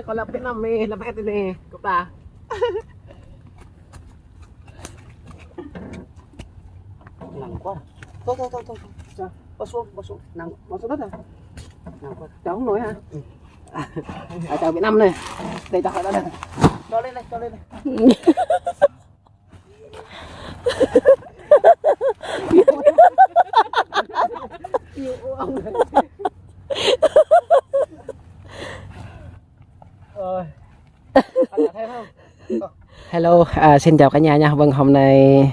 Còn là biết năm mê làm hết nè cậu ta. Nặng quá. Thôi. Sao? Bỏ xuống. Nặng, bỏ xuống đất rồi. Nặng quá. Cháu không nổi hả? Cháu Việt Nam này. Đây cháu phải đó này. Cho lên này. Nhiều ông này. Rồi. Thêm không? Hello, xin chào cả nhà nha. Vâng, hôm nay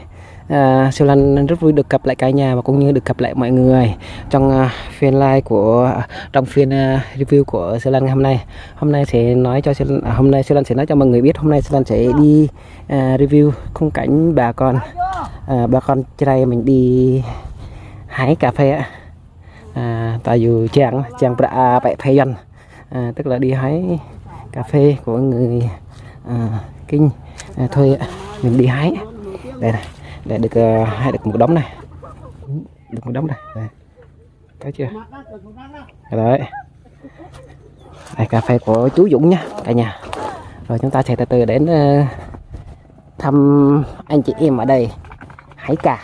Siêu Lân rất vui được gặp lại cả nhà và cũng như được gặp lại mọi người trong phiên live trong phiên review của Siêu Lân hôm nay. Hôm nay Siêu Lân sẽ nói cho mọi người biết hôm nay Siêu Lân sẽ đi review khung cảnh bà con trên đây mình đi hái cà phê tại dù chàng bạ bẹ phê dân tức là đi hái cà phê của người kinh thuê mình đi hái đây này để được hái được một đống này, đây. Thấy chưa đấy, đây cà phê của chú Dũng nha cả nhà. Rồi chúng ta sẽ từ từ đến thăm anh chị em ở đây hái cà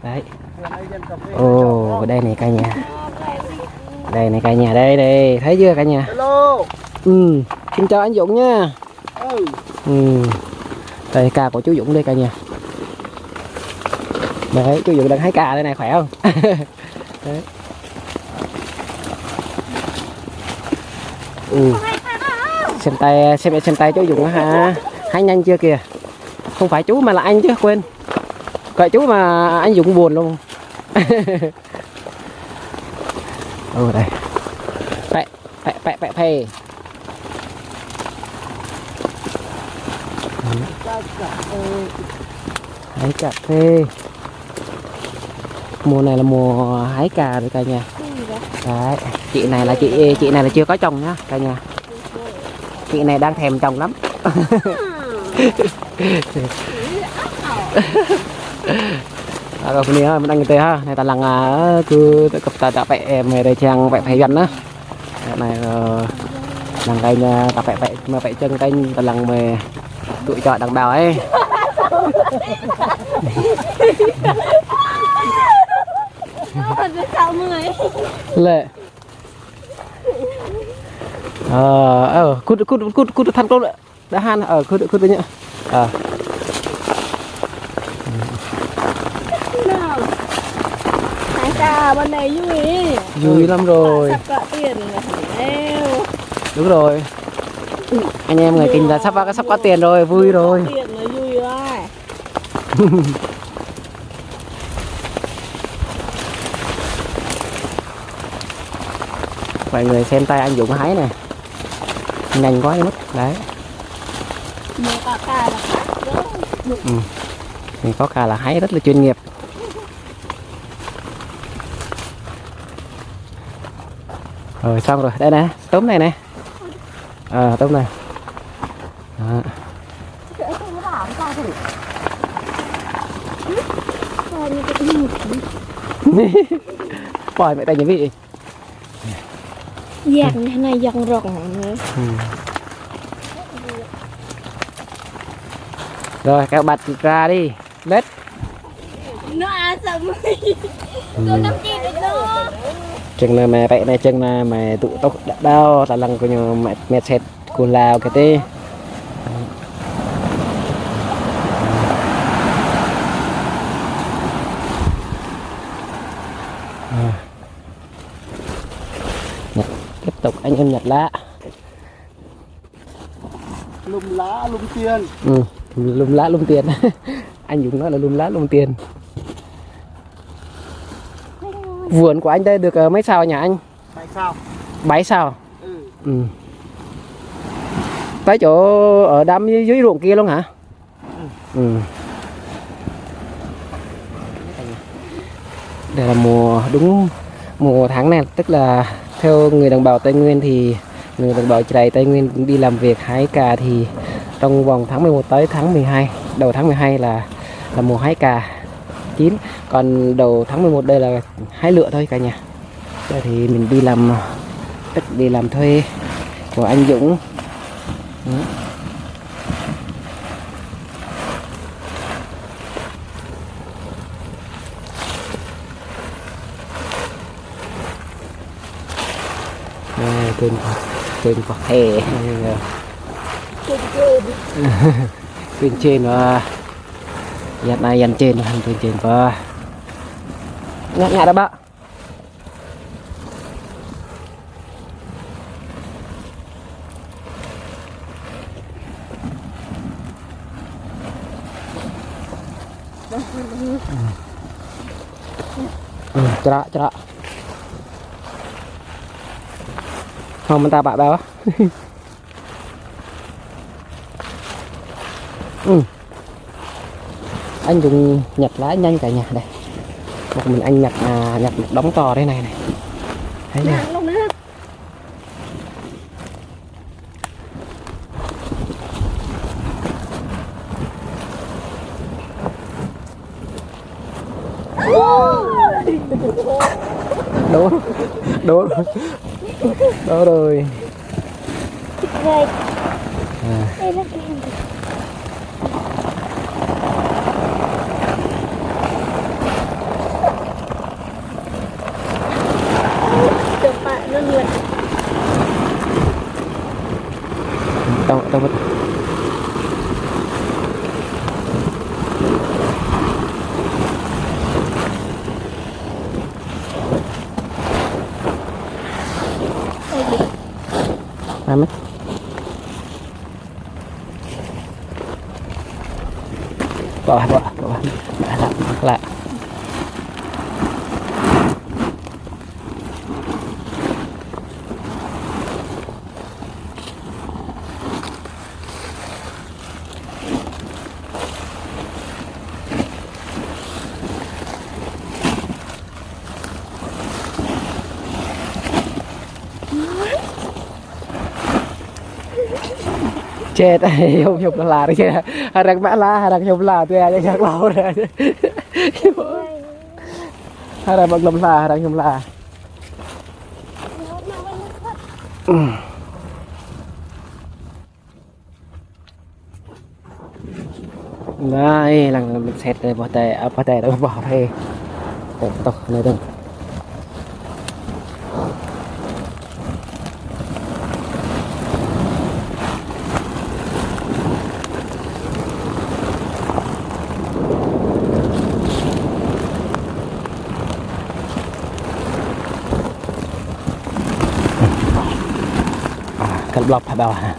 đấy. Ồ đây này cả nhà, đây thấy chưa cả nhà. Xin chào anh Dũng nha. Đây cà của chú Dũng đây cả nhà. Đấy, chú Dũng đang hái cà đây này, khỏe không? Đấy. Xem tay chú Dũng hả? Hái nhanh chưa kìa? Không phải chú mà là anh chứ, quên. Gọi chú mà anh Dũng buồn luôn. Đây. Phê. Hái cà phê. Mùa này là mùa hái cà rồi cả nhà. Đấy, chị này là chưa có chồng nhá cả nhà. Chị này đang thèm chồng lắm. Rồi mình đang người ha, này ta lằng cứ cặp ta vẽ mày đây trang vẽ phải gần á. Này lằng đây ta vẽ chân cái ta lằng mày tụi chọi đằng bào ấy. Lệ cút thằng con đã han cút đấy nhá. Hái cà bên này vui lắm rồi. Sắp có tiền rồi. Đúng rồi. Anh em người Kinh là sắp có tiền rồi, vui rồi. Tiền là vui rồi. Mọi người xem tay anh Dũng hái này, nhanh quá mất đấy. Mình có cà là khác đó. Mình có cà là hái rất là chuyên nghiệp. Rồi xong rồi, đây nè, tôm này nè. Tôm này. Đó. Pòi mẹ tay như vị. Dàn này dàn rộng nữa. Rồi các bạn ra đi, lết. Nó ăn xong rồi. Tôi nắm chim được đó. Chừng là mẹ vậy này, chừng là mẹ tụ tốc đã đau là lần của nhà mẹ xét của Lào cái tê. Tiếp tục anh em nhặt lá. Lùm lá lùm tiền. Lùm lá lùm tiền. Anh Dũng nói là lùm lá lùm tiền. Vườn của anh đây được mấy sao nhà anh? 7 sao. 7 sao? Tới chỗ ở đám dưới ruộng kia luôn hả? Đây là đúng mùa tháng này, tức là theo người đồng bào Tây Nguyên thì người đồng bào Tây Nguyên đi làm việc hái cà thì trong vòng tháng 11 tới tháng 12, đầu tháng 12 là mùa hái cà chín, còn đầu tháng 11 đây là hái lựa thôi cả nhà. Đây thì mình đi làm thuê của anh Dũng. Trên quả hè bên trên và nhặt này dàn trên bên trên và nhặt nhặt đó bạn. Cerak không mình ta bạ bao anh dùng nhặt lá nhanh cả nhà đây, một mình anh nhặt một đống to thế này này, thấy nè. Đó rồi. Tao mất. Mất. Bỏ lại. Chết không chụp là đấy chứ, đang vẽ lá đang chụp là tôi ai chắc lâu rồi, đang bật lầm là đang chụp là đây là mình xét rồi bỏ tè đâu bỏ đây tộc này đừng cắt lọc hả bảo hả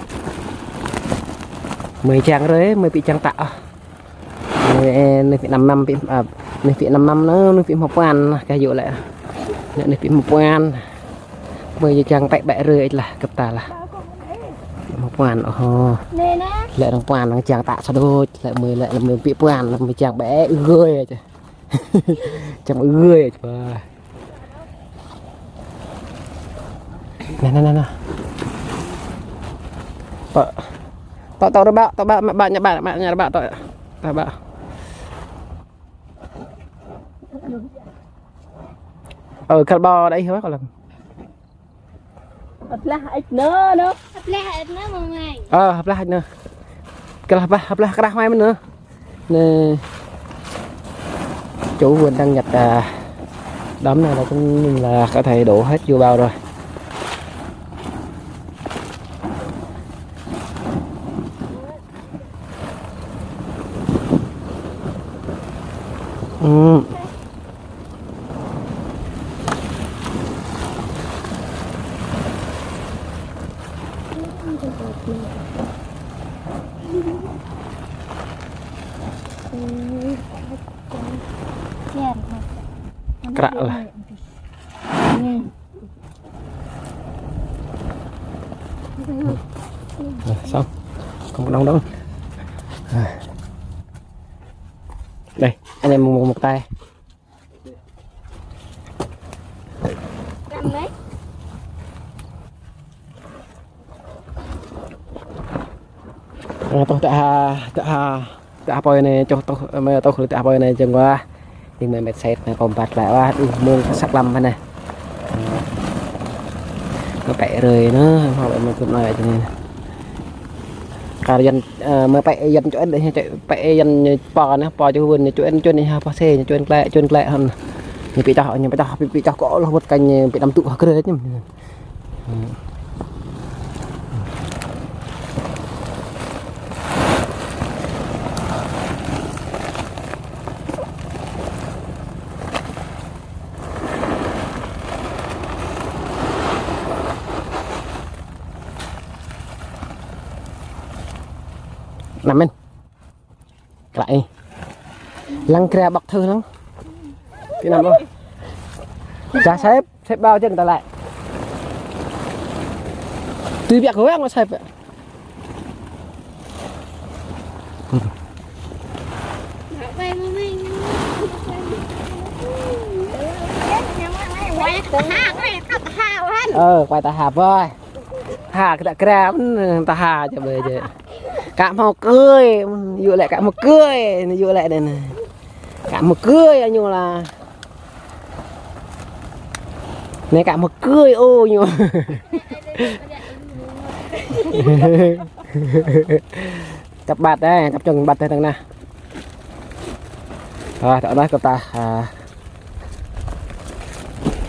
10 trang rồi 10 bị trang tạo này bị 5 năm bị này bị 5 năm nữa nó bị một quan cái dụ lại này bị một quan 10 trang tại bẹ rơi là cặp ta là một quan lại đang quan đang trang tạo sao đôi lại 10 lại là 10 bị quan là 10 trang bé gơi chẳng gơi nè tao đó bạn nhà bạn tao bạn ở cà bò đấy hết còn là hấp lá ít nữa mà mày hấp lá ít nữa cái hấp lá cái đá mai nữa nè chủ vườn đang nhặt đám này là cũng là có thể đổ hết vô bao rồi. Cạ là xong không đông đâu đây anh em một tay tôi đã bơi này cho tôi khử đã bơi này chừng qua nhưng mà mệt xét này còn bạt lại qua muôn sắc lâm này nó bẹ rồi nó hoặc là mình cũng nói cho nên cả dân mà bẹ dân chỗ anh để bẹ dân bò nữa bò cho vườn chỗ anh ha bò xe chỗ anh lẹ hơn như bị tao có là một cành bị đâm tụ cái đấy nhỉ. Nằm bên lại lăng kè bọc thư lắm cái nằm không cha xếp bao chân ta lại tuy việc của em nó xếp vậy quay ta hạp thôi hà cái kè ta hà cho bây giờ cả một cười dụ lại cả một cười dụ lại đây này cả một cười anh nhung là này cả một cười ô nhung cặp bạt đây cặp chừng bạt đây thằng nào rồi tao nói cặp ta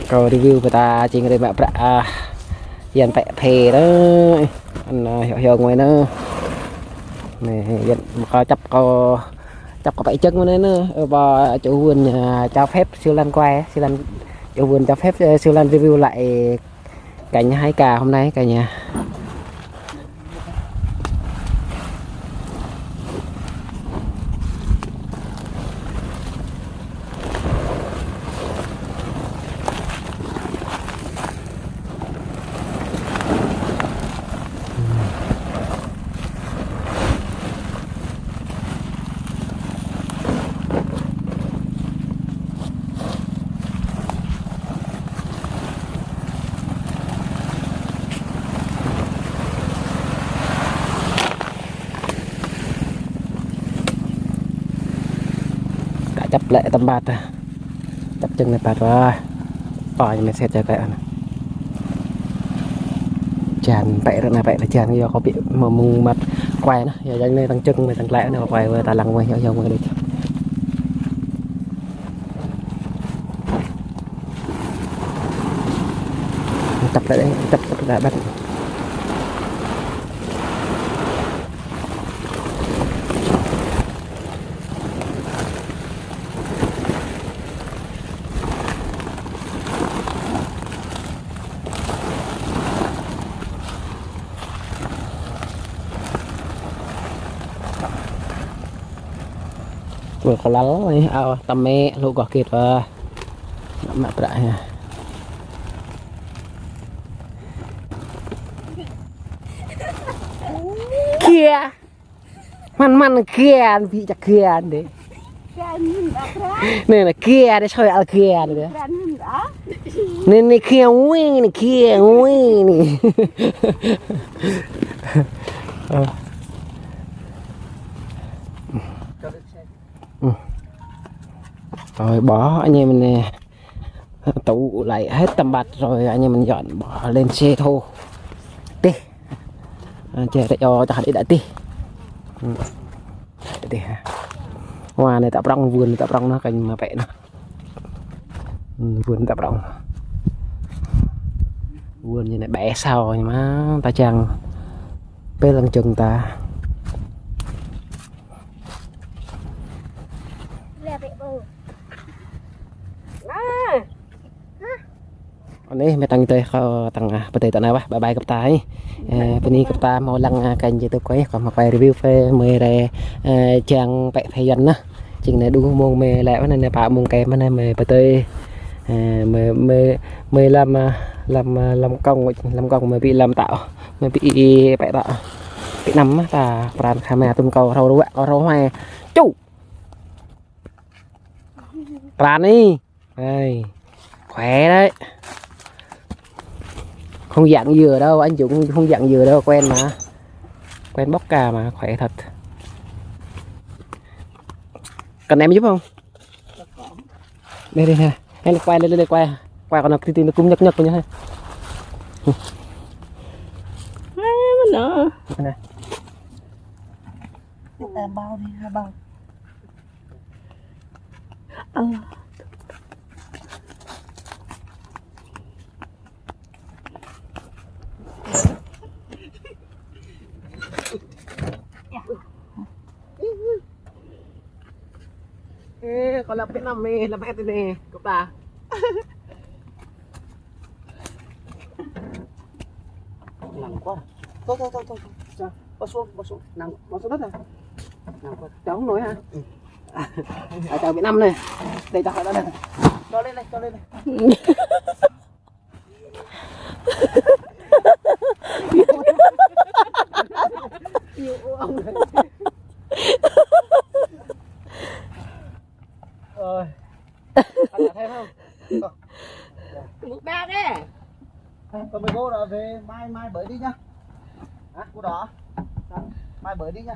câu review của ta chỉ người bạn dàn vẽ phê đó anh hiểu ngoài nữa này dân có chấp có bảy chân nữa nữa và chủ vườn cho phép siêu lan quay siêu lan chủ vườn cho phép siêu lan review lại cảnh 2K hôm nay cả nhà chấp lại tầm bạt chấp chân này bạt rồi nhưng mà xét cho cái chàn bẹ rồi này bẹ là chàn do có bị mà mùng mặt quay nó giờ dành lên tăng chân tăng lẽ nó quay về ta lằng quay nhau ngoài đi tập lại đấy tập lại bắt vừa có lắm này tầm mẹ lũ quả kịt và mặt lại kia man kia bị chặt kia đấy này là kia để chơi al kia đấy này kia uy này kia uy này rồi bỏ anh em mình tụ lại hết tầm bạt rồi anh em mình dọn bỏ lên xe thô đi chờ để cho đi đã đi đi hoa này tạo rong vườn tạo rong nó cành mà vẽ nó vườn tạo rong vườn như này bé sao nhưng mà ta chẳng bê lần chừng ta ini metang itu kau tengah betul tak nawa bye bye kaptai ini kapta mau lang kan je tu koi còn mà quay review phê mười re trang bẹ phê dân á chừng này đúng mông mê lẽ này bà mông kèm này mê betul mê làm công mê bị làm tạo mê bị bẹ tạo bị nắm ta pran camera tung cầu rau hoa chú pran đi đây khỏe đấy không dặn dừa đâu anh Dũng không dặn dừa đâu quen mà quen bóc cà mà khỏe thật cần em giúp không đây đây nè em quay lên quay còn nó cũng nhấc nhấc nha Nó. Nè. Bao đi, hai bao. Ê, còn làm cái nằm mê, làm cái này, cậu ta. Nặng quá. Thôi. Sao? Bỏ xuống. Nặng, bỏ xuống đất này. Nặng quá. Cháu không nói hả? À, chào Việt Nam này. Đây chào đây này. Cho lên này. Yêu ông này. Rồi. Anh đã thêm không? Một ba đấy. Còn mấy cô đã về mai bới đi nhá. Hả? Cô đó. Mai bới đi nhá.